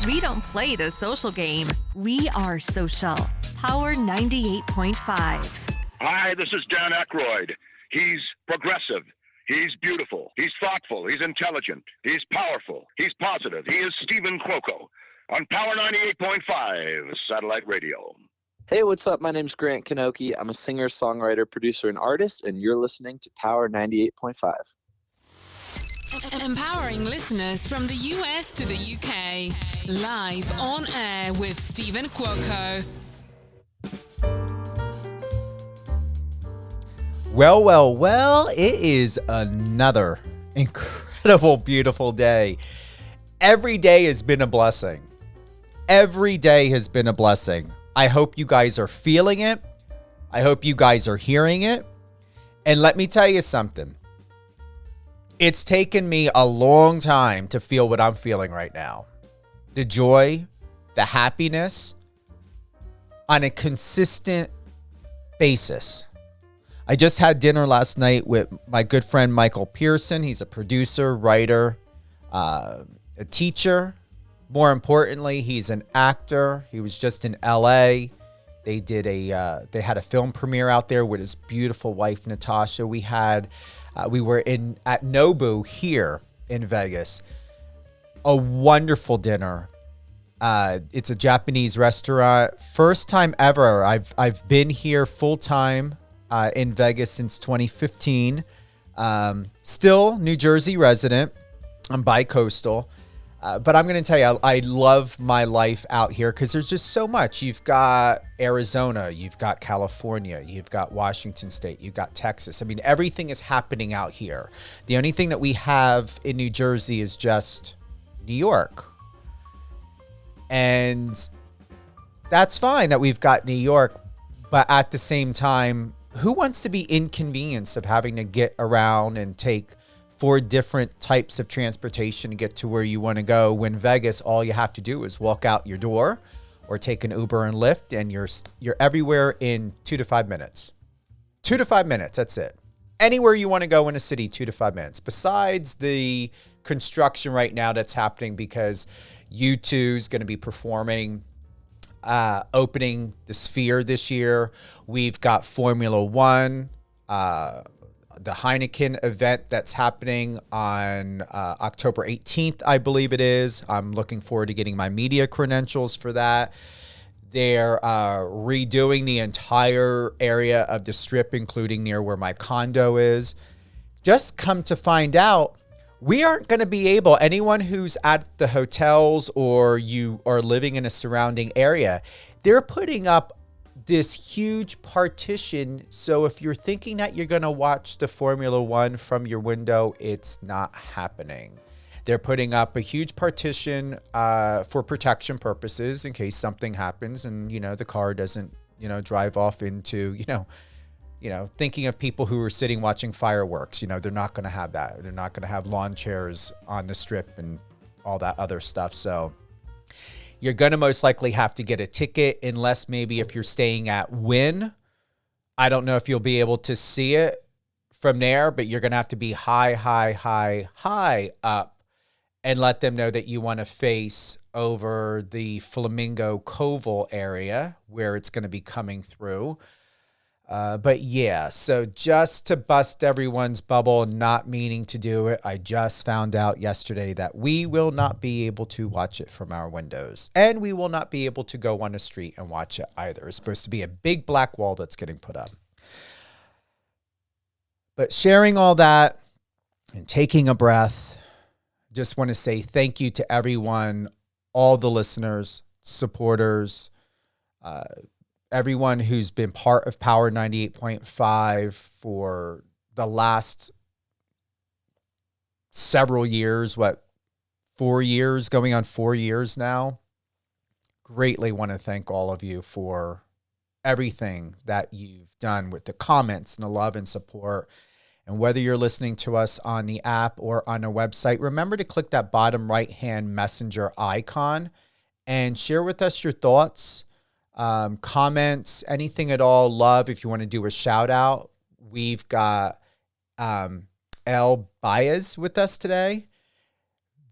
We don't play the social game. We are social. Power 98.5. Hi, this is Dan Aykroyd. He's progressive. He's beautiful. He's thoughtful. He's intelligent. He's powerful. He's positive. He is Stephen Cuoco on Power 98.5 Satellite Radio. Hey, what's up? My name's Grant Kanoki. I'm a singer, songwriter, producer, and artist, and you're listening to Power 98.5. Empowering listeners from the US to the UK. Live on air with Stephen Cuoco. Well, it is another incredible, beautiful day. Every day has been a blessing. Every day has been a blessing. I hope you guys are feeling it. I hope you guys are hearing it. And let me tell you something. It's taken me a long time to feel what I'm feeling right now. The joy, the happiness on a consistent basis. I just had dinner last night with my good friend Michael Pearson. He's a producer, writer, a teacher. More importantly, he's an actor. He was just in LA. They had a film premiere out there with his beautiful wife Natasha. We were at Nobu here in Vegas. A wonderful dinner. It's a Japanese restaurant. First time ever. I've been here full time in Vegas since 2015. Still New Jersey resident. I'm bi-coastal. But I'm going to tell you, I love my life out here because there's just so much. You've got Arizona, you've got California, you've got Washington State, you've got Texas. I mean, everything is happening out here. The only thing that we have in New Jersey is just New York. And that's fine that we've got New York. But at the same time, who wants to be inconvenienced of having to get around and take 4 different types of transportation to get to where you want to go, when Vegas, all you have to do is walk out your door or take an Uber and Lyft, and you're everywhere in 2 to 5 minutes. 2 to 5 minutes, that's it. Anywhere you want to go in a city, 2 to 5 minutes. Besides the construction right now that's happening because U2 is going to be performing, opening the Sphere this year. We've got Formula One, the Heineken event that's happening on October 18th, I believe it is. I'm looking forward to getting my media credentials for that. They're redoing the entire area of the Strip, including near where my condo is. Just come to find out, we aren't going to be able, anyone who's at the hotels or you are living in a surrounding area, they're putting up this huge partition. So if you're thinking that you're going to watch the Formula One from your window, it's not happening. They're putting up a huge partition for protection purposes in case something happens and, the car doesn't, drive off into, thinking of people who are sitting watching fireworks. They're not going to have that. They're not going to have lawn chairs on the Strip and all that other stuff. So you're going to most likely have to get a ticket, unless maybe if you're staying at Wynn. I don't know if you'll be able to see it from there, but you're going to have to be high up and let them know that you want to face over the Flamingo Koval area where it's going to be coming through. But yeah, so just to bust everyone's bubble, not meaning to do it, I just found out yesterday that we will not be able to watch it from our windows. And we will not be able to go on the street and watch it either. It's supposed to be a big black wall that's getting put up. But sharing all that and taking a breath, just want to say thank you to everyone, all the listeners, supporters, everyone who's been part of Power 98.5 for the last several years, 4 years, going on 4 years now. Greatly want to thank all of you for everything that you've done with the comments and the love and support. And whether you're listening to us on the app or on our website, remember to click that bottom right-hand messenger icon and share with us your thoughts, comments, anything at all. Love if you want to do a shout out. We've got Elle Baez with us today.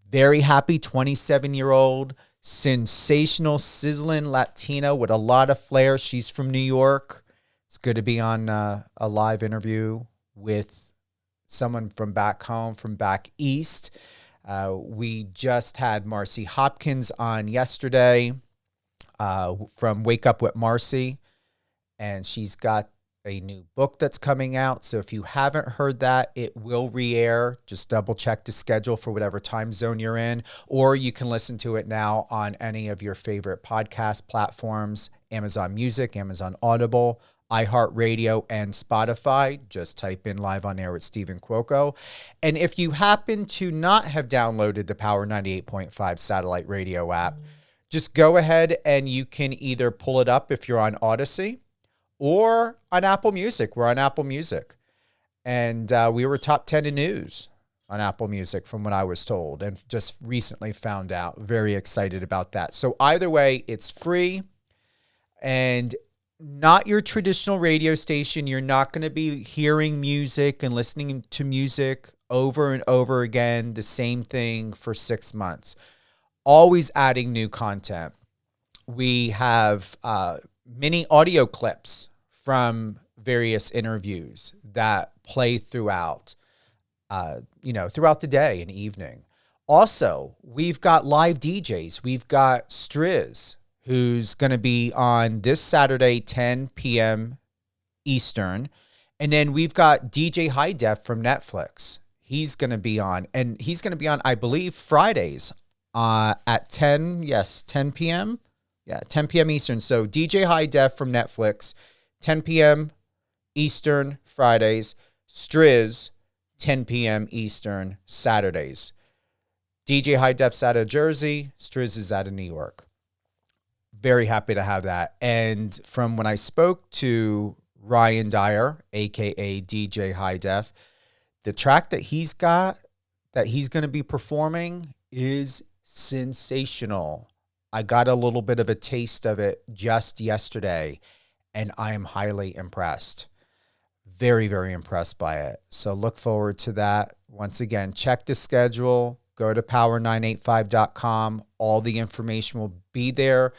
Very happy 27-year-old sensational, sizzling Latina with a lot of flair. She's from New York. It's good to be on a live interview with someone from back home, from back east. We just had Marcy Hopkins on yesterday from Wake Up with Marcy, and she's got a new book that's coming out. So if you haven't heard that, it will re-air. Just double check the schedule for whatever time zone you're in, or you can listen to it now on any of your favorite podcast platforms, Amazon Music, Amazon Audible, iHeartRadio, and Spotify. Just type in Live on Air with Stephen Cuoco. And if you happen to not have downloaded the Power 98.5 satellite radio app, just go ahead and you can either pull it up if you're on Odyssey or on Apple Music. We're on Apple Music. And we were top 10 in news on Apple Music from what I was told, and just recently found out. Very excited about that. So either way, it's free and not your traditional radio station. You're not going to be hearing music and listening to music over and over again, the same thing for 6 months. Always adding new content. We have mini audio clips from various interviews that play throughout, throughout the day and evening. Also, we've got live DJs. We've got Striz, who's going to be on this Saturday, 10 p.m. Eastern. And then we've got DJ High Def from Netflix. He's going to be on, and he's going to be on, I believe, Fridays at 10 p.m. Yeah, 10 p.m. Eastern. So DJ High Def from Netflix, 10 p.m. Eastern Fridays. Striz, 10 p.m. Eastern Saturdays. DJ High Def's out of Jersey. Striz is out of New York. Very happy to have that. And from when I spoke to Ryan Dyer, a.k.a. DJ High Def, the track that he's got, that he's going to be performing, is sensational. I got a little bit of a taste of it just yesterday, and I am highly impressed. Very, very impressed by it. So look forward to that. Once again, check the schedule. Go to power985.com. All the information will be there,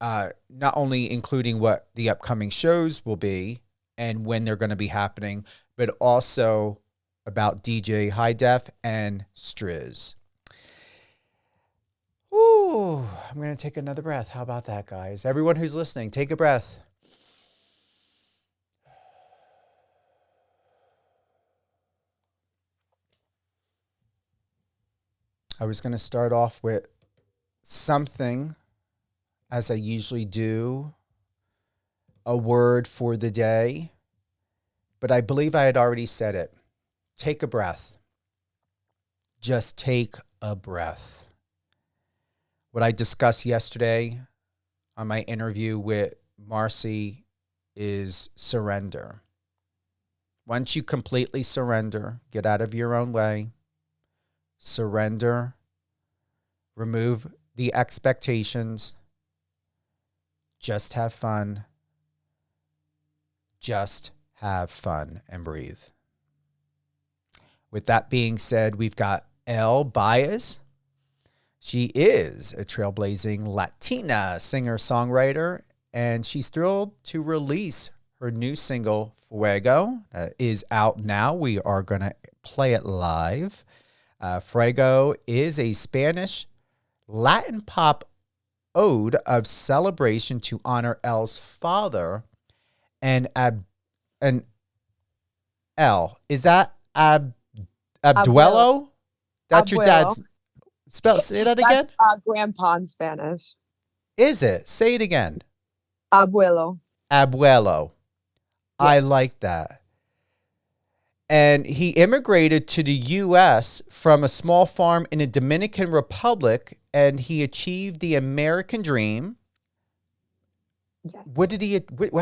not only including what the upcoming shows will be and when they're going to be happening, but also about DJ High Def and Striz. Ooh, I'm going to take another breath. How about that, guys? Everyone who's listening, take a breath. I was going to start off with something, as I usually do, a word for the day, but I believe I had already said it. Take a breath. Just take a breath. What I discussed yesterday on my interview with Marcy is surrender. Once you completely surrender, get out of your own way, surrender, remove the expectations, just have fun, and breathe. With that being said, we've got Elle, Baez. She is a trailblazing Latina singer-songwriter, and she's thrilled to release her new single, Fuego. Is out now. We are going to play it live. Fuego is a Spanish Latin pop ode of celebration to honor Elle's father, and Elle. Is that Abduelo? That's your dad's... Say that again? That's grandpa in Spanish. Is it? Say it again. Abuelo. Yes. I like that. And he immigrated to the U.S. from a small farm in the Dominican Republic, and he achieved the American dream. Yes. What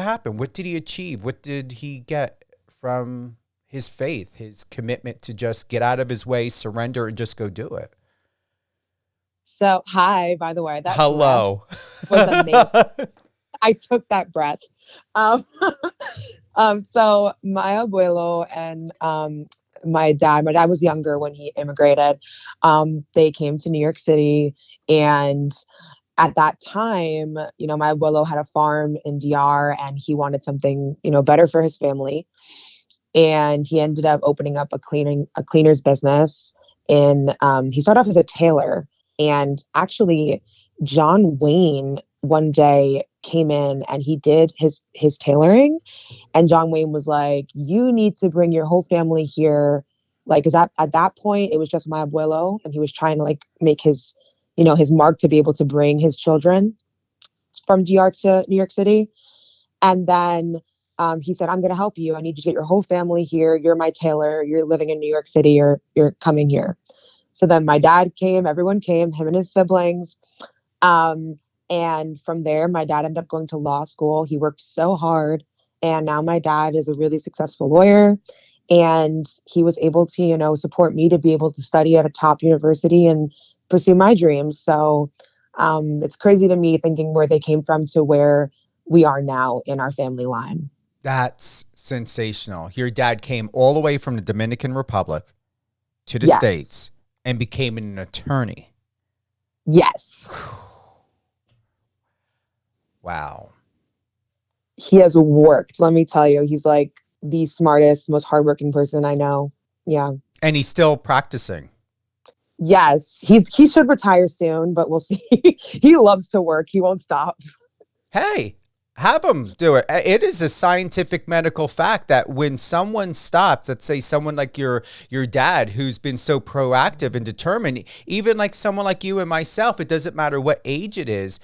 happened? What did he achieve? What did he get from his faith, his commitment to just get out of his way, surrender, and just go do it? So, hi, by the way. That Hello. was amazing. I took that breath. So my abuelo and my dad was younger when he immigrated. They came to New York City, and at that time, my abuelo had a farm in DR and he wanted something, better for his family. And he ended up opening up a cleaner's business. And he started off as a tailor. And actually, John Wayne one day came in and he did his tailoring. And John Wayne was like, "You need to bring your whole family here." Like, is that at that point it was just my abuelo, and he was trying to like make his mark to be able to bring his children from DR to New York City. And then he said, "I'm going to help you. I need you to get your whole family here. You're my tailor. You're living in New York City, or you're coming here." So then my dad came, everyone came, him and his siblings. Um, and from there, my dad ended up going to law school. He worked so hard. And now my dad is a really successful lawyer. And he was able to, support me to be able to study at a top university and pursue my dreams. So it's crazy to me thinking where they came from to where we are now in our family line. That's sensational. Your dad came all the way from the Dominican Republic to the Yes. States and became an attorney. Yes. Wow. He has worked. Let me tell you, he's like the smartest, most hardworking person I know. Yeah. And he's still practicing. Yes. He should retire soon, but we'll see. He loves to work. He won't stop. Hey, have him do it. It is a scientific medical fact that when someone stops, let's say someone like your dad, who's been so proactive and determined, even like someone like you and myself, it doesn't matter what age it is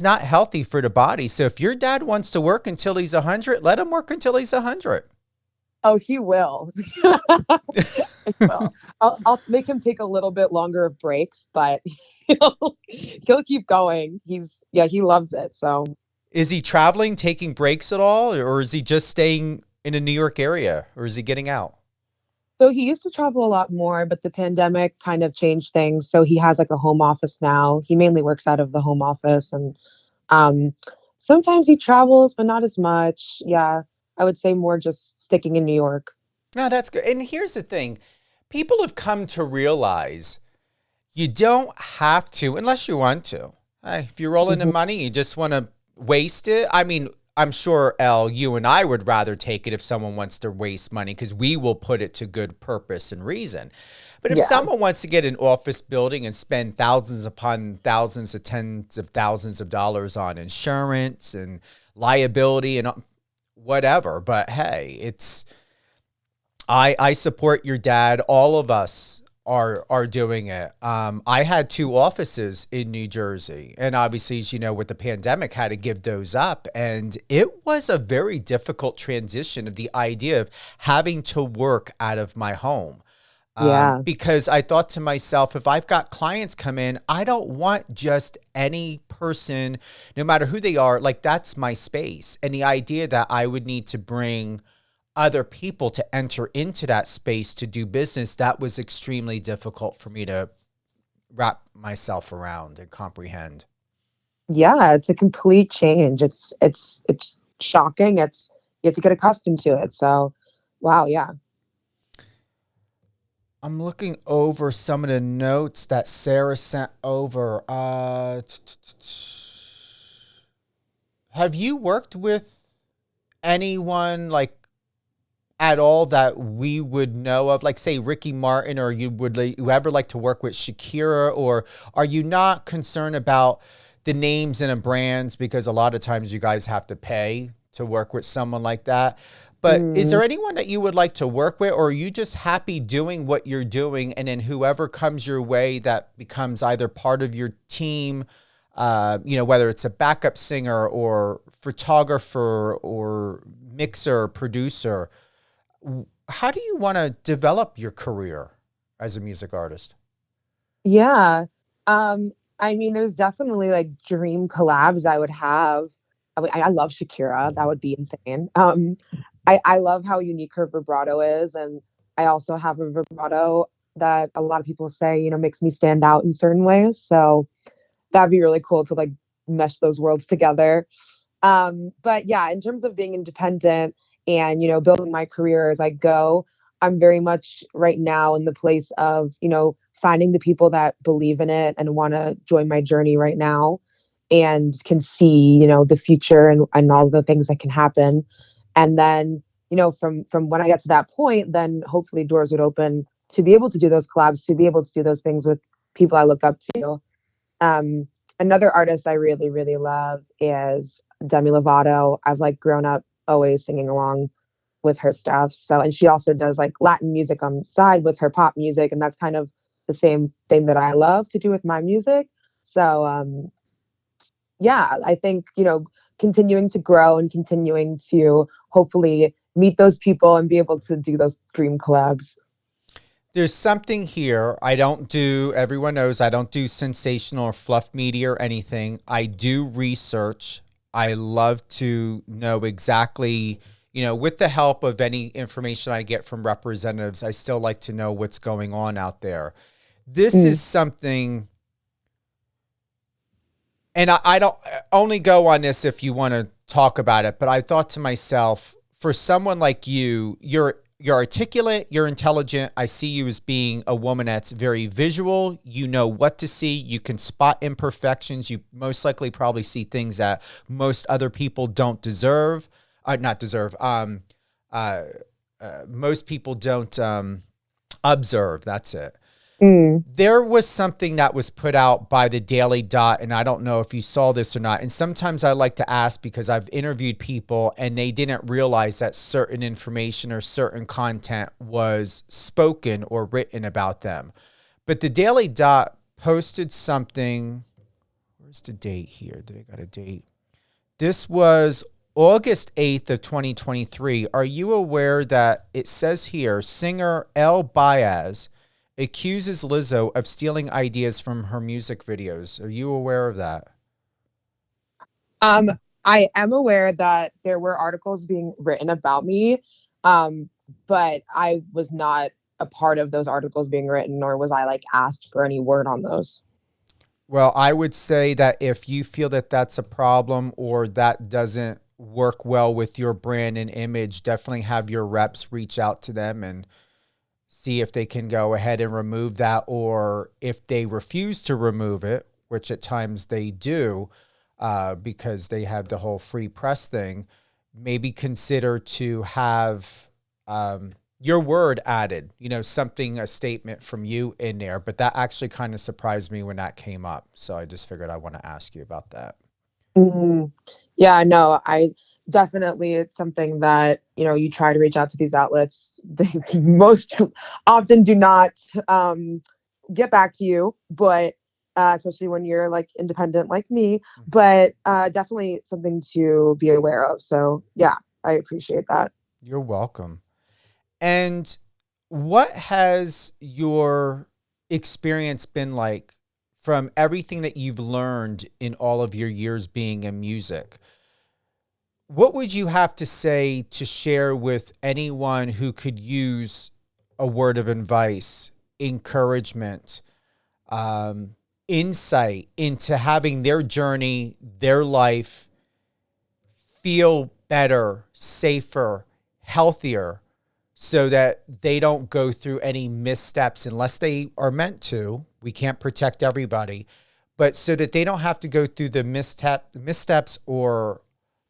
not healthy for the body. So if your dad wants to work until he's 100, let him work until he's 100. Oh, he will. Well, I'll make him take a little bit longer of breaks, but he'll keep going. He loves it. So Is he traveling, taking breaks at all, or is he just staying in a New York area, or is he getting out? So he used to travel a lot more, but the pandemic kind of changed things. So he has like a home office now. He mainly works out of the home office, and um, sometimes he travels, but not as much. Yeah, I would say more just sticking in New York. No, that's good. And here's the thing. People have come to realize you don't have to, unless you want to. Hey, if you're rolling in money, you just want to waste it. I mean, I'm sure, Elle, you and I would rather take it if someone wants to waste money because we will put it to good purpose and reason. But if someone wants to get an office building and spend thousands upon thousands of tens of thousands of dollars on insurance and liability and whatever, but hey, I support your dad. All of us are doing it. I had 2 offices in New Jersey, and obviously, as you know, with the pandemic, had to give those up. And it was a very difficult transition of the idea of having to work out of my home. Because I thought to myself, if I've got clients come in, I don't want just any person, no matter who they are, like that's my space. And the idea that I would need to bring other people to enter into that space to do business, that was extremely difficult for me to wrap myself around and comprehend. Yeah, it's a complete change. It's shocking. You have to get accustomed to it. So, wow, yeah. I'm looking over some of the notes that Sarah sent over. Have you worked with anyone like at all that we would know of, like say Ricky Martin, or you ever like to work with Shakira, or are you not concerned about the names and the brands because a lot of times you guys have to pay to work with someone like that? But is there anyone that you would like to work with, or are you just happy doing what you're doing, and then whoever comes your way that becomes either part of your team, whether it's a backup singer or photographer or mixer, producer? How do you want to develop your career as a music artist? Yeah. I mean, there's definitely like dream collabs I would have. I love Shakira. That would be insane. I love how unique her vibrato is. And I also have a vibrato that a lot of people say, makes me stand out in certain ways. So that'd be really cool to like mesh those worlds together. But yeah, in terms of being independent and, building my career as I go, I'm very much right now in the place of, finding the people that believe in it and want to join my journey right now and can see, the future and all the things that can happen. And then, from when I get to that point, then hopefully doors would open to be able to do those collabs, to be able to do those things with people I look up to. Another artist I really, really love is Demi Lovato. I've like grown up always singing along with her stuff. So, and she also does like Latin music on the side with her pop music. And that's kind of the same thing that I love to do with my music. So, yeah, I think, continuing to grow and continuing to hopefully meet those people and be able to do those dream collabs. There's something here. Everyone knows I don't do sensational or fluff media or anything. I do research. I love to know exactly, with the help of any information I get from representatives, I still like to know what's going on out there. This is something, and I don't only go on this if you want to talk about it, but I thought to myself, for someone like you, you're articulate, you're intelligent. I see you as being a woman that's very visual. You know what to see. You can spot imperfections. You most likely probably see things that most other people don't deserve. Not deserve. Most people don't observe. That's it. There was something that was put out by the Daily Dot, and I don't know if you saw this or not. And sometimes I like to ask because I've interviewed people and they didn't realize that certain information or certain content was spoken or written about them. But the Daily Dot posted something. Where's the date here? Did I got a date? This was August 8th of 2023. Are you aware that it says here, singer Elle Baez accuses Lizzo of stealing ideas from her music videos? Are you aware of that? I am aware that there were articles being written about me, but I was not a part of those articles being written, nor was I like asked for any word on those. Well, I would say that if you feel that that's a problem or that doesn't work well with your brand and image, definitely have your reps reach out to them and see if they can go ahead and remove that, or if they refuse to remove it, which at times they do, because they have the whole free press thing, maybe consider to have your word added, a statement from you in there. But that actually kind of surprised me when that came up. So I just figured I want to ask you about that. Mm-hmm. Yeah, no, definitely, it's something that, you try to reach out to these outlets. They most often do not get back to you, but especially when you're like independent like me, but definitely something to be aware of. So yeah, I appreciate that. You're welcome. And what has your experience been like from everything that you've learned in all of your years being in music? What would you have to say to share with anyone who could use a word of advice, encouragement, insight into having their journey, their life feel better, safer, healthier, so that they don't go through any missteps unless they are meant to? We can't protect everybody, but so that they don't have to go through the missteps or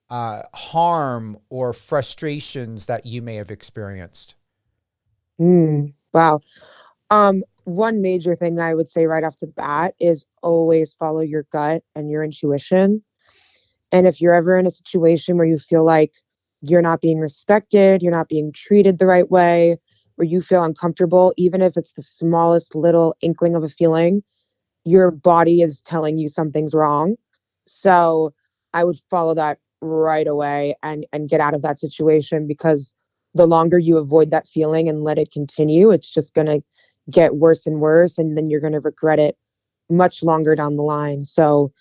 harm or frustrations that you may have experienced. Wow. One major thing I would say right off the bat is always follow your gut and your intuition. And if you're ever in a situation where you feel like you're not being respected, you're not being treated the right way, where you feel uncomfortable, even if it's the smallest little inkling of a feeling, your body is telling you something's wrong. So I would follow that right away and get out of that situation, because the longer you avoid that feeling and let it continue, it's just going to get worse and worse. And then you're going to regret it much longer down the line. So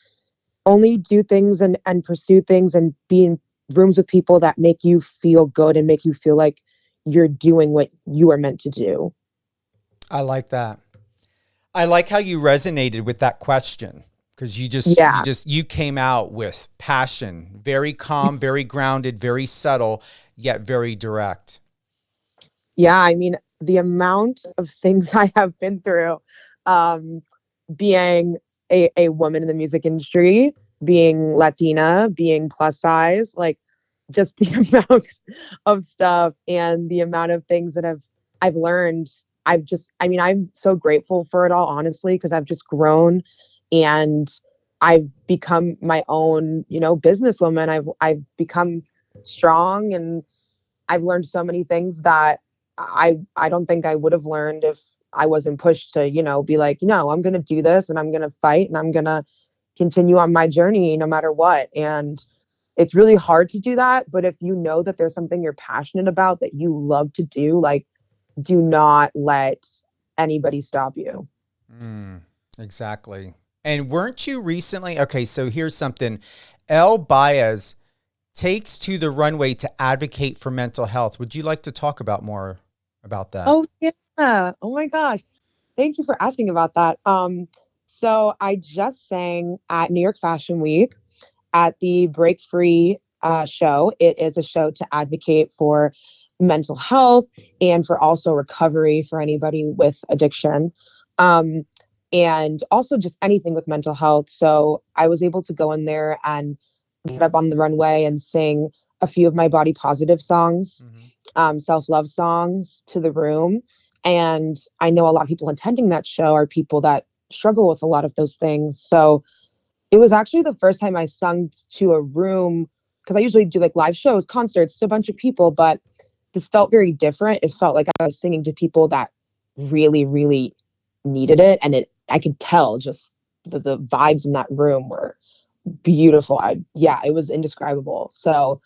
only do things and pursue things and be in rooms with people that make you feel good and make you feel like you're doing what you are meant to do. I like that. I like how you resonated with that question, because you came out with passion, very calm, very grounded, very subtle, yet very direct. Yeah, I mean, the amount of things I have been through, being a woman in the music industry, being Latina, being plus size, like just the amount of stuff and the amount of things that I've learned. I'm so grateful for it all, honestly, because I've just grown and I've become my own, businesswoman. I've become strong and I've learned so many things that I don't think I would have learned if I wasn't pushed to, be like, I'm going to do this and I'm going to fight and I'm going to continue on my journey no matter what. And it's really hard to do that. But if you know that there's something you're passionate about that you love to do, like, do not let anybody stop you. Exactly. And weren't you recently? Okay, so here's something. Elle Baez takes to the runway to advocate for mental health. Would you like to talk about more about that? Oh, yeah. Oh, my gosh. Thank you for asking about that. So I just sang at New York Fashion Week at the Break Free show. It is a show to advocate for mental health and for also recovery for anybody with addiction. And also just anything with mental health. So I was able to go in there and get up on the runway and sing a few of my body positive songs, self-love songs to the room. And I know a lot of people attending that show are people that struggle with a lot of those things. So it was actually the first time I sung to a room, because I usually do like live shows, concerts to a bunch of people, but this felt very different. It felt like I was singing to people that really, really needed it. And I could tell just the vibes in that room were beautiful. It was indescribable. So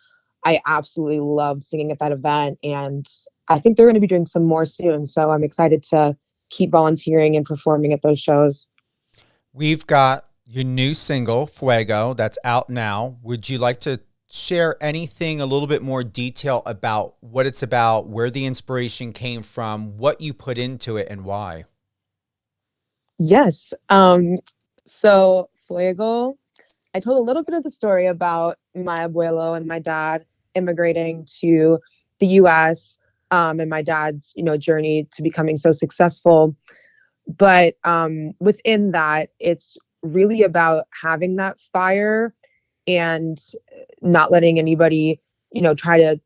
I absolutely loved singing at that event. And I think they're going to be doing some more soon. So I'm excited to keep volunteering and performing at those shows. We've got your new single, Fuego, that's out now. Would you like to share anything, a little bit more detail about what it's about, where the inspiration came from, what you put into it, and why? Yes. So Fuego, I told a little bit of the story about my abuelo and my dad immigrating to the U.S. And my dad's, journey to becoming so successful. But within that, it's really about having that fire and not letting anybody, try to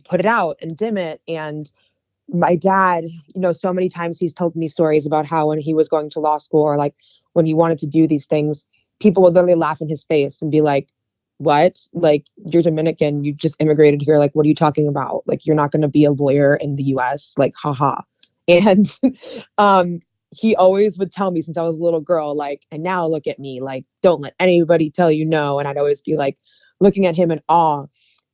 put it out and dim it. And my dad, so many times he's told me stories about how when he was going to law school or like when he wanted to do these things, people would literally laugh in his face and be like, what? Like, you're Dominican, you just immigrated here. Like, what are you talking about? Like, you're not going to be a lawyer in the US. Like, haha. And he always would tell me since I was a little girl, like, and now look at me, like, don't let anybody tell you no. And I'd always be like looking at him in awe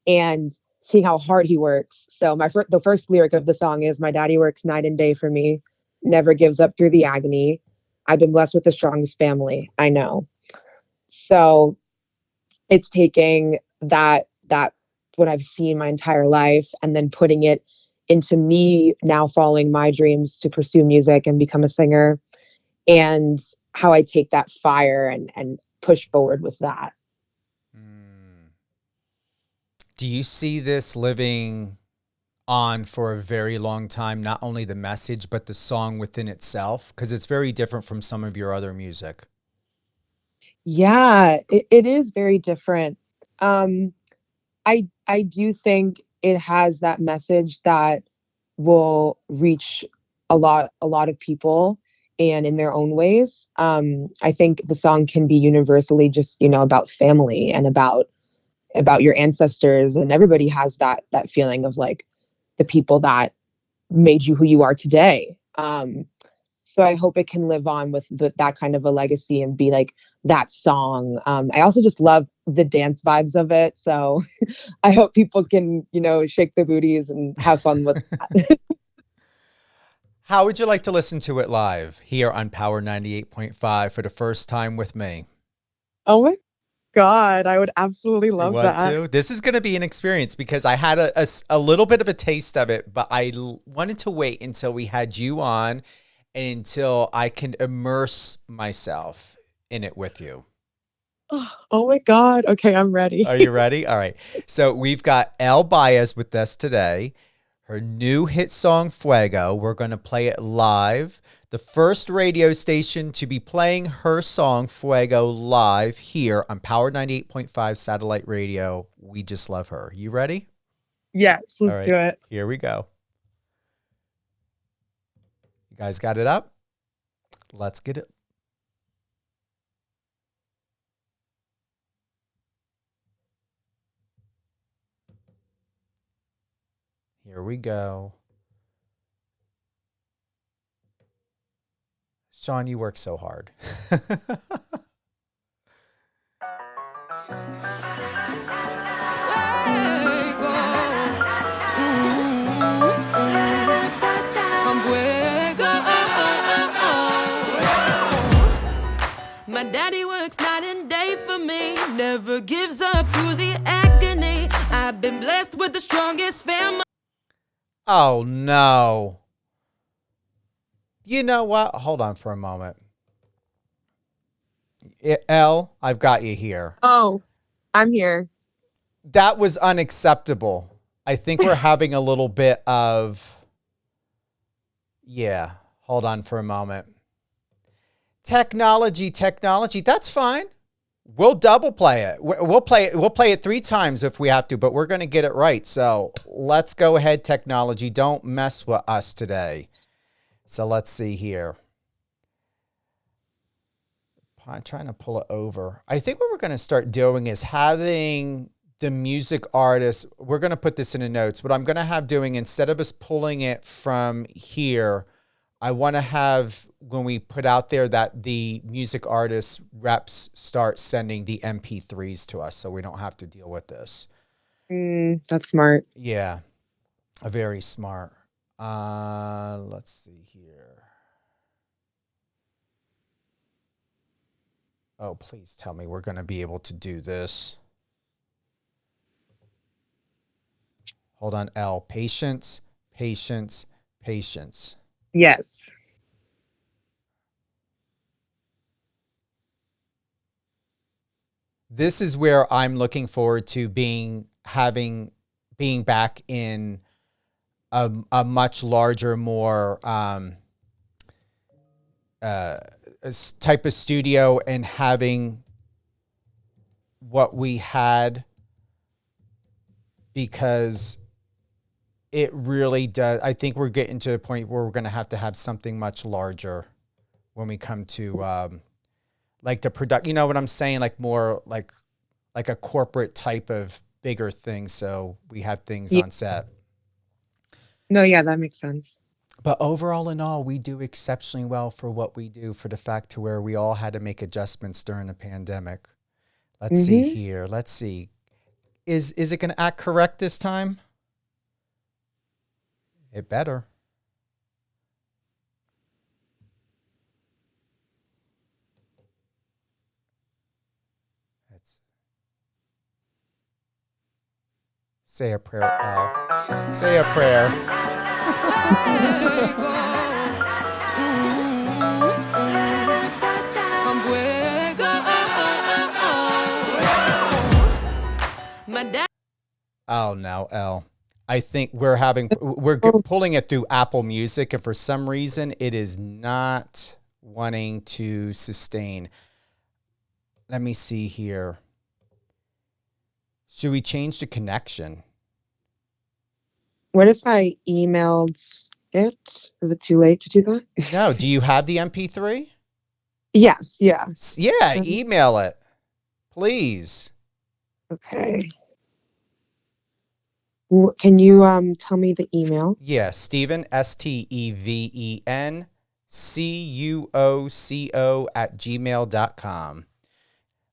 and seeing how hard he works. So the first lyric of the song is, my daddy works night and day for me, never gives up through the agony. I've been blessed with the strongest family I know. So it's taking that what I've seen my entire life and then putting it into me now following my dreams to pursue music and become a singer, and how I take that fire and push forward with that. Do you see this living on for a very long time? Not only the message, but the song within itself? Because it's very different from some of your other music. Yeah, it is very different. I do think it has that message that will reach a lot of people and in their own ways. I think the song can be universally just, about family and about your ancestors, and everybody has that feeling of like the people that made you who you are today. So I hope it can live on with that kind of a legacy and be like that song. I also just love the dance vibes of it. So I hope people can, shake their booties and have fun with that. How would you like to listen to it live here on Power 98.5 for the first time with me? Oh my God, I would absolutely love that. To? This is going to be an experience because I had a little bit of a taste of it, but I wanted to wait until we had you on and until I can immerse myself in it with you. Oh my God. Okay, I'm ready. Are you ready? All right. So we've got Elle Baez with us today. Her new hit song, Fuego. We're going to play it live. The first radio station to be playing her song, Fuego, live here on Power 98.5 Satellite Radio. We just love her. You ready? Yes, All let's right, do it. here we go. You guys got it up? Let's get it. Here we go. Sean, you work so hard. My daddy works night and day for me, never gives up through the agony. I've been blessed with the strongest family. Oh, no. You know what? Hold on for a moment. Elle, I've got you here. Oh, I'm here. That was unacceptable. I think we're having a little bit of... Yeah, hold on for a moment. Technology. That's fine. We'll double play it. We'll play it 3 times if we have to, but we're going to get it right. So let's go ahead, technology. Don't mess with us today. So let's see here. I'm trying to pull it over. I think what we're going to start doing is having the music artist. We're going to put this in the notes. What I'm going to have doing, instead of us pulling it from here, I want to have, when we put out there, that the music artist reps start sending the MP3s to us so we don't have to deal with this. That's smart. Yeah, very smart. Let's see here. Oh, please tell me we're going to be able to do this. Hold on, Elle. Patience. Yes. This is where I'm looking forward to being back in a much larger, more type of studio, and having what we had, because it really does. I think we're getting to a point where we're going to have something much larger when we come to like the product. You know what I'm saying? Like more like a corporate type of bigger thing. So we have things on set. No, yeah, that makes sense. But overall in all, we do exceptionally well for what we do, for the fact to where we all had to make adjustments during the pandemic. Let's see here. Let's see. Is it going to act correct this time? It better. Let's say a prayer. Say a prayer. Oh no, Elle. I think we're pulling it through Apple Music, and for some reason it is not wanting to sustain. Let me see here. Should we change the connection? What if I emailed it? Is it too late to do that? No. Do you have the MP3? Yes. Yeah. Yeah. Email it, please. Okay. Can you tell me the email? Yeah, Steven, StevenCuoco@gmail.com.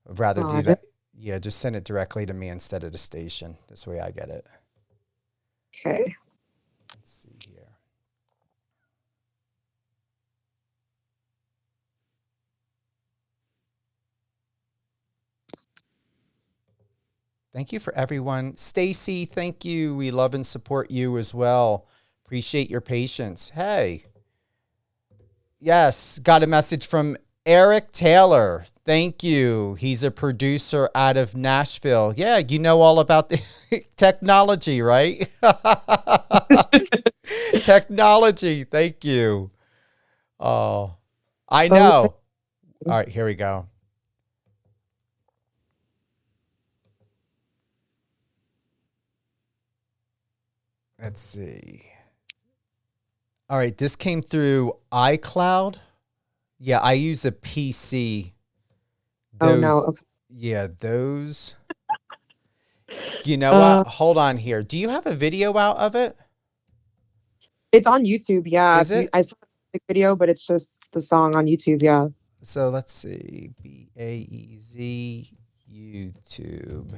I'd rather do that. Yeah, just send it directly to me instead of the station. This way I get it. Okay. Let's see here. Thank you for everyone. Stacy, thank you. We love and support you as well. Appreciate your patience. Hey. Yes, got a message from Eric Taylor, thank you. He's a producer out of Nashville. Yeah, you know all about the technology, right? Technology, thank you. Oh, I know. All right, here we go. Let's see. All right, this came through iCloud. Yeah, I use a PC. Oh no. Okay. Yeah, those. You know what? Hold on here. Do you have a video out of it? It's on YouTube. Yeah. Is it? I saw the video, but it's just the song on YouTube. Yeah. So let's see. Baez YouTube.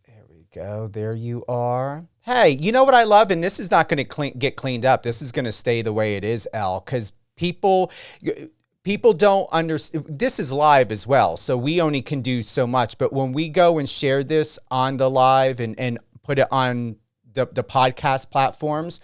There we go. There you are. Hey, you know what I love? And this is not going to get cleaned up. This is going to stay the way it is, Elle, because people don't understand. This is live as well, so we only can do so much. But when we go and share this on the live and put it on the podcast platforms,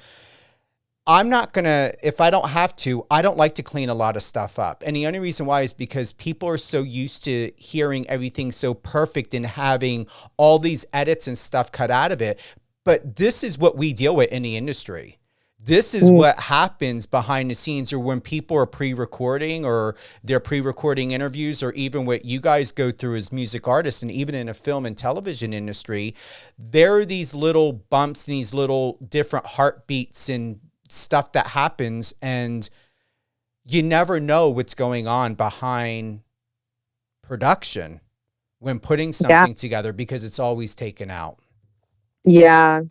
I'm not going to, if I don't have to, I don't like to clean a lot of stuff up. And the only reason why is because people are so used to hearing everything so perfect and having all these edits and stuff cut out of it. But this is what we deal with in the industry. This is what happens behind the scenes, or when people are pre-recording or they're pre-recording interviews, or even what you guys go through as music artists, and even in a film and television industry, there are these little bumps and these little different heartbeats and stuff that happens, and you never know what's going on behind production when putting something together, because it's always taken out. Yeah.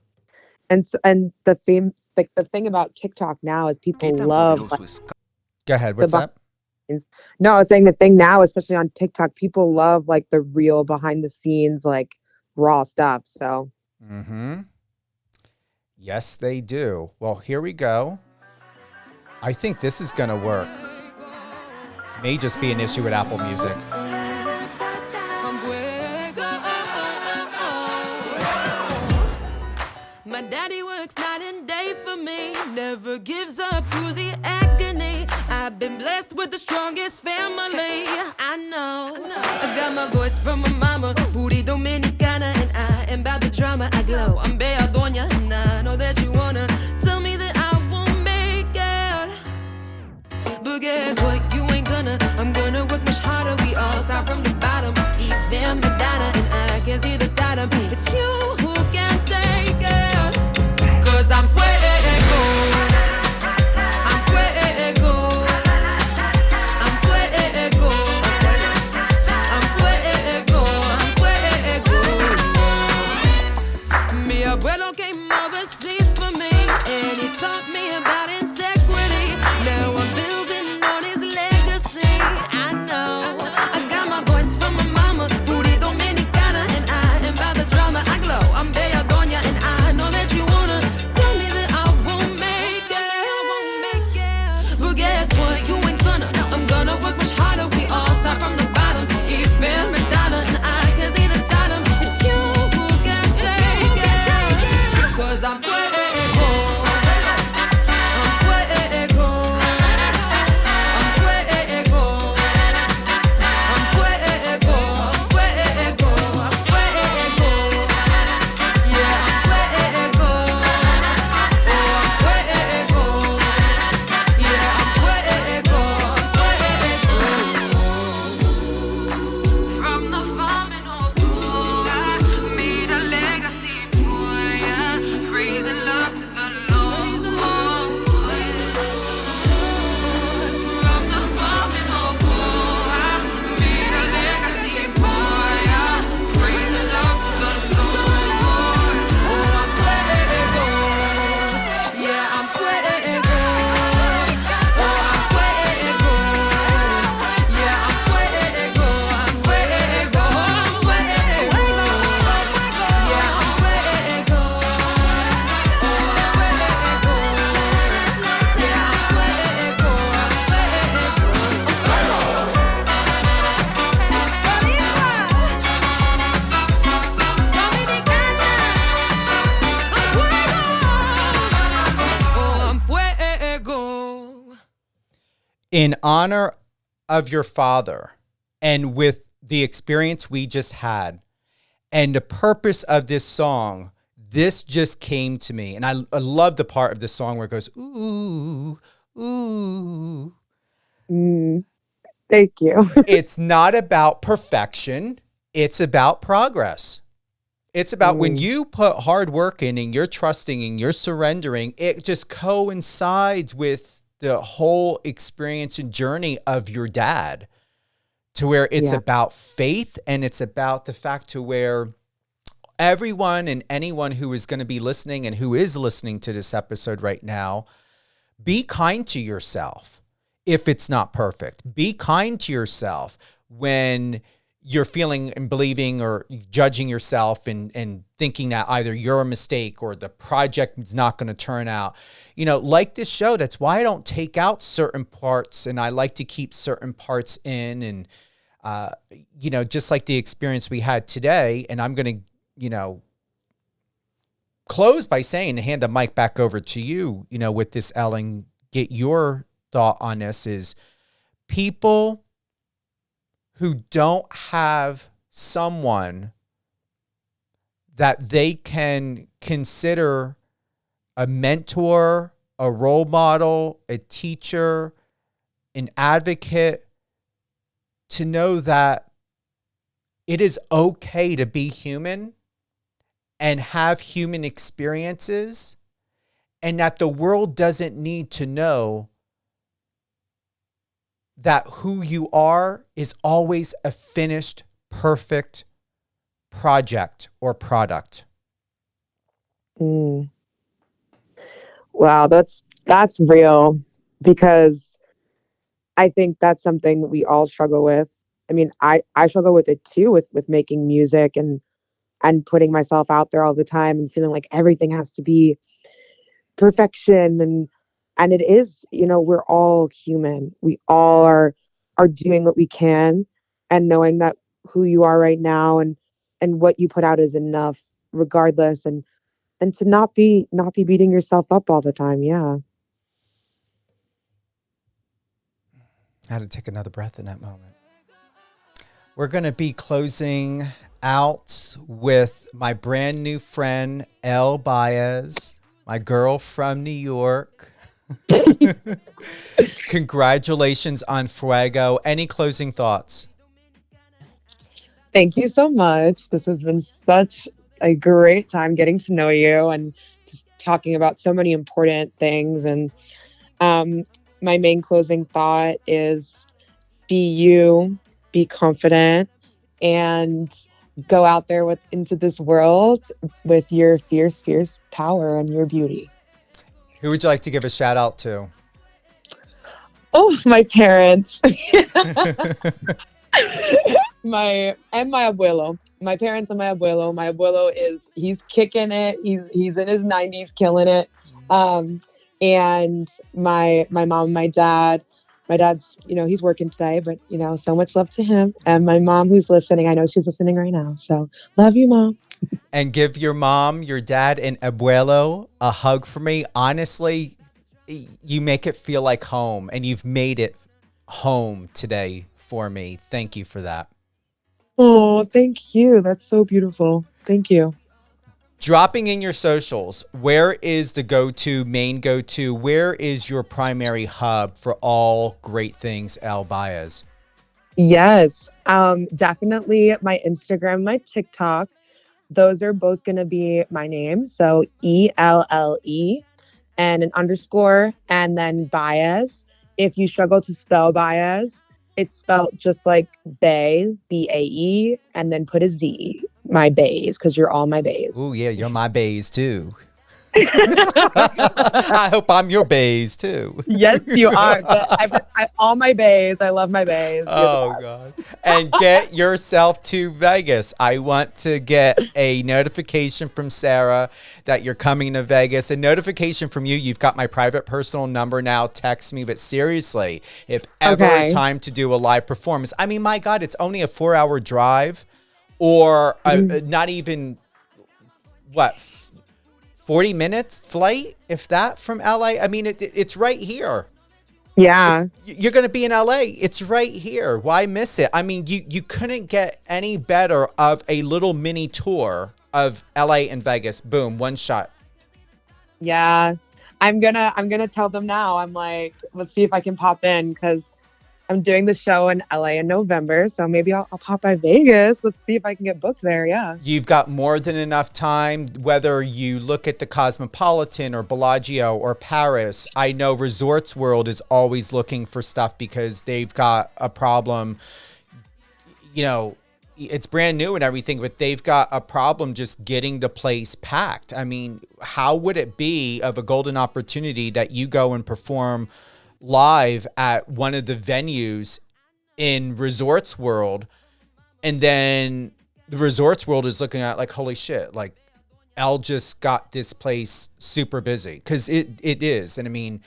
And the thing about TikTok now is people love. Go ahead. What's up? No, I was saying the thing now, especially on TikTok, people love like the real behind the scenes, like raw stuff. So. Yes, they do. Well, here we go. I think this is going to work. May just be an issue with Apple Music. My daddy works night and day for me, never gives up through the agony. I've been blessed with the strongest family. I know. I got my voice from my mama, booty Dominicana, and I am about the drama. I glow. I'm Bea Doña, and I know that you wanna tell me that I won't make it. But guess what? You ain't gonna. I'm gonna work much harder. We all start from the bottom. Even Madonna, and I can see the stardom. It's you who can take it. 'Cause I'm fuego. I'm fuego. I'm fuego. I'm fuego. I'm fuego. Mi abuelo came overseas for me, and he taught me about integrity. Now I'm building on his legacy. I know. I got my voice from my mama, booty Dominicana, and I am by the drum. In honor of your father, and with the experience we just had, and the purpose of this song, this just came to me. And I love the part of the song where it goes, ooh, ooh. Thank you. It's not about perfection. It's about progress. It's about when you put hard work in and you're trusting and you're surrendering, it just coincides with the whole experience and journey of your dad, to where it's about faith, and it's about the fact to where everyone and anyone who is going to be listening and who is listening to this episode right now, be kind to yourself. If it's not perfect, be kind to yourself when you're feeling and believing or judging yourself and thinking that either you're a mistake or the project is not going to turn out. You know, like this show, that's why I don't take out certain parts, and I like to keep certain parts in. And, you know, just like the experience we had today, and I'm going to, you know, close by saying, hand the mic back over to you, you know, with this, Ellen, get your thought on this. Is people who don't have someone that they can consider a mentor, a role model, a teacher, an advocate, to know that it is okay to be human and have human experiences, and that the world doesn't need to know that who you are is always a finished, perfect project or product. Wow, that's real, because I think that's something that we all struggle with. I mean, I struggle with it too, with making music and putting myself out there all the time and feeling like everything has to be perfection. And it is, you know, we're all human. We all are doing what we can, and knowing that who you are right now and what you put out is enough regardless, and to not be beating yourself up all the time. Yeah. I had to take another breath in that moment. We're going to be closing out with my brand new friend, Elle Baez, my girl from New York. Congratulations on Fuego. Any closing thoughts? Thank you so much. This has been such a great time getting to know you and just talking about so many important things. And my main closing thought is be you, be confident, and go out there into this world with your fierce power and your beauty. Who would you like to give a shout out to? Oh, my parents. my abuelo. My parents and my abuelo. My abuelo he's kicking it. He's in his 90s, killing it. And my mom, my dad. My dad's, you know, he's working today, but, you know, so much love to him. And my mom, who's listening, I know she's listening right now. So love you, Mom. And give your mom, your dad, and abuelo a hug for me. Honestly, you make it feel like home, and you've made it home today for me. Thank you for that. Oh, thank you. That's so beautiful. Thank you. Dropping in your socials, where is the main go-to? Where is your primary hub for all great things, Elle Baez? Yes, definitely my Instagram, my TikTok. Those are both going to be my name. So ELLE and an underscore and then Baez. If you struggle to spell Baez, it's spelled just like Bae, BAE, and then put a Z. My Baez, because you're all my Baez. Oh, yeah, you're my Baez too. I hope I'm your Baez too. Yes, you are. But all my Baez. I love my Baez. Oh, God. And get yourself to Vegas. I want to get a notification from Sarah that you're coming to Vegas. A notification from you. You've got my private personal number now. Text me. But seriously, if ever time to do a live performance, I mean, my God, it's only a 4-hour drive or not even, 40 minutes flight, if that, from LA. I mean, it's right here. Yeah. You're going to be in LA. It's right here. Why miss it? I mean, you couldn't get any better of a little mini tour of LA and Vegas. Boom, one shot. Yeah. I'm gonna tell them now. I'm like, let's see if I can pop in because I'm doing the show in LA in November. So maybe I'll pop by Vegas. Let's see if I can get booked there. Yeah. You've got more than enough time, whether you look at the Cosmopolitan or Bellagio or Paris. I know Resorts World is always looking for stuff because they've got a problem. You know, it's brand new and everything, but they've got a problem just getting the place packed. I mean, how would it be of a golden opportunity that you go and perform live at one of the venues in Resorts World, and then the Resorts World is looking at like, holy shit, like Elle just got this place super busy, because it is. And I mean,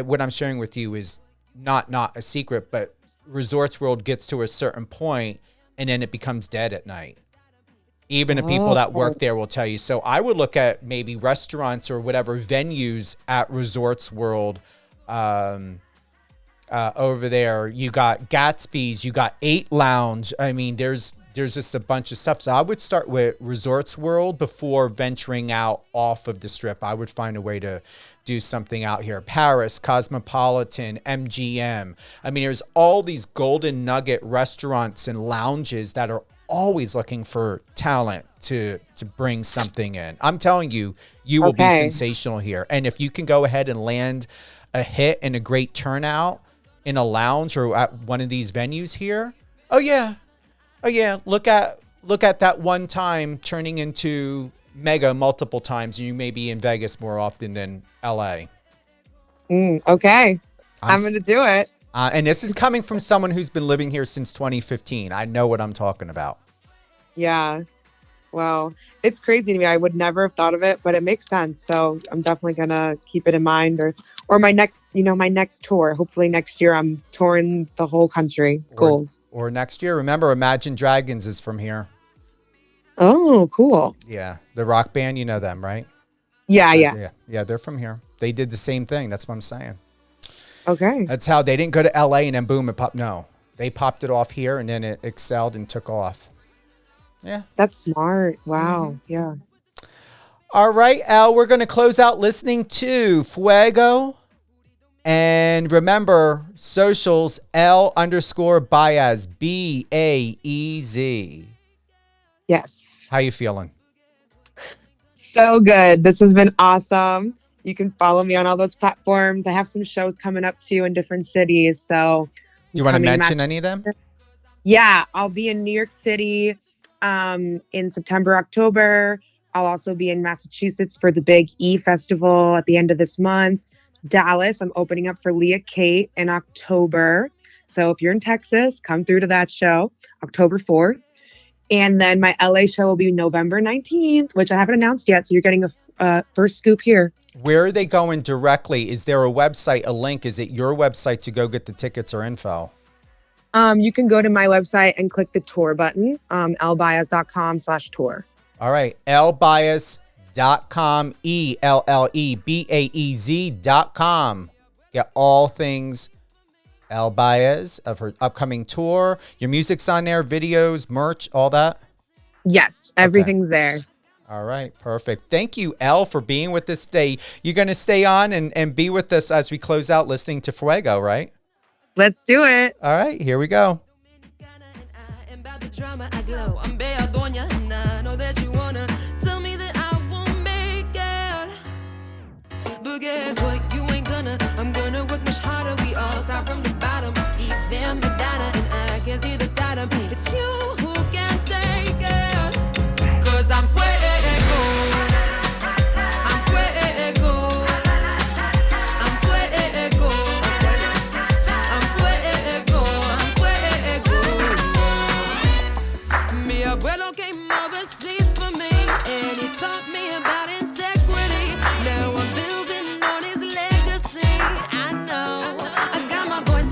what I'm sharing with you is not a secret, but Resorts World gets to a certain point and then it becomes dead at night. Even the people that work there will tell you. So I would look at maybe restaurants or whatever venues at Resorts World. Over there, you got Gatsby's, you got 8 Lounge. I mean, there's just a bunch of stuff. So I would start with Resorts World before venturing out off of the Strip. I would find a way to do something out here. Paris, Cosmopolitan, MGM. I mean, there's all these golden nugget restaurants and lounges that are always looking for talent to bring something in. I'm telling you, you will be sensational here. And if you can go ahead and land a hit and a great turnout in a lounge or at one of these venues here, oh yeah, look at that one time turning into mega multiple times, and you may be in Vegas more often than LA. Okay, I'm gonna do it. And this is coming from someone who's been living here since 2015. I know what I'm talking about. Yeah. Well, it's crazy to me. I would never have thought of it, but it makes sense. So I'm definitely gonna keep it in mind, or my next tour. Hopefully next year I'm touring the whole country. Goals. Or next year. Remember, Imagine Dragons is from here. Oh, cool. Yeah, the rock band. You know them, right? Yeah. They're from here. They did the same thing. That's what I'm saying. Okay. That's how they didn't go to LA and then boom, it popped. No, they popped it off here and then it excelled and took off. Yeah. That's smart. Wow. Mm-hmm. Yeah. All right, Elle, we're going to close out listening to Fuego. And remember, socials, Elle_Baez, BAEZ. Yes. How you feeling? So good. This has been awesome. You can follow me on all those platforms. I have some shows coming up too in different cities. So do you want to mention any of them? Yeah, I'll be in New York City in September, October. I'll also be in Massachusetts for the Big E Festival at the end of this month. Dallas, I'm opening up for Leah Kate in October. So if you're in Texas, come through to that show, October 4th. And then my LA show will be November 19th, which I haven't announced yet. So you're getting a first scoop here. Where are they going directly? Is there a website, a link? Is it your website to go get the tickets or info? You can go to my website and click the tour button, ellebaez.com/tour. All right. ellebaez.com, ELLEBAEZ.com. Get all things Elle Baez of her upcoming tour. Your music's on there, videos, merch, all that? Yes, everything's there. All right, perfect. Thank you, Elle, for being with us today. You're going to stay on and be with us as we close out listening to Fuego, right? Let's do it. All right, here we go. But guess what? You ain't gonna. I'm gonna work much harder. We all start from the bottom. Even Madonna, and I can see the stardom. It's you who can take it. 'Cause I'm fuego. I'm fuego. I'm fuego. I'm fuego. I'm fuego. Mi abuelo came overseas for me, and he taught me about integrity. Now I'm building on his legacy. I know I got my voice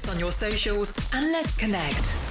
on your socials and let's connect.